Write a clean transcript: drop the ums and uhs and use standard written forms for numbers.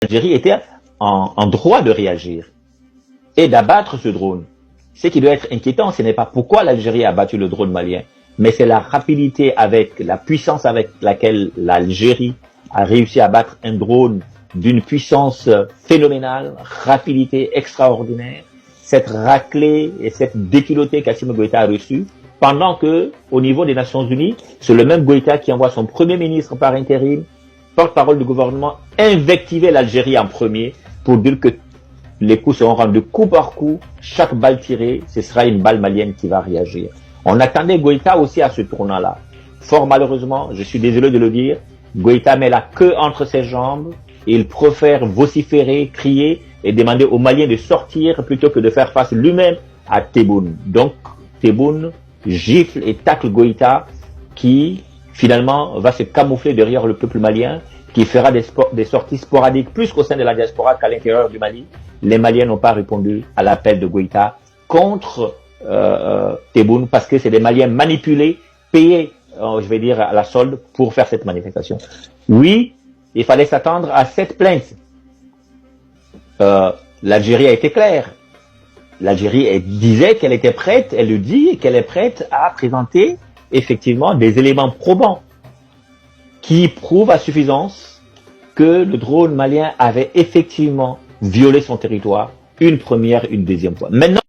l'Algérie était en droit de réagir et d'abattre ce drone. Ce qui doit être inquiétant, ce n'est pas pourquoi l'Algérie a battu le drone malien, mais c'est la rapidité avec, la puissance avec laquelle l'Algérie a réussi à battre un drone d'une puissance phénoménale, rapidité extraordinaire, cette raclée et cette déculottée qu'Assimi Goïta a reçue, pendant que, au niveau des Nations Unies, c'est le même Goïta qui envoie son premier ministre par intérim, porte-parole du gouvernement, invectiver l'Algérie en premier pour dire que les coups seront rendus coup par coup, chaque balle tirée, ce sera une balle malienne qui va réagir. On attendait Goïta aussi à ce tournant-là. Fort malheureusement, je suis désolé de le dire, Goïta met la queue entre ses jambes et il préfère vociférer, crier et demander aux Maliens de sortir plutôt que de faire face lui-même à Tebboune. Donc, Tebboune gifle et tacle Goïta qui, finalement, va se camoufler derrière le peuple malien, qui fera des sorties sporadiques plus qu'au sein de la diaspora qu'à l'intérieur du Mali. Les Maliens n'ont pas répondu à l'appel de Goïta contre Tebboune parce que c'est des Maliens manipulés, payés, je vais dire, à la solde pour faire cette manifestation. Oui, il fallait s'attendre à cette plainte. L'Algérie a été claire. L'Algérie disait qu'elle était prête, elle le dit, qu'elle est prête à présenter effectivement des éléments probants qui prouvent à suffisance que le drone malien avait effectivement violé son territoire une première, une deuxième fois. Maintenant,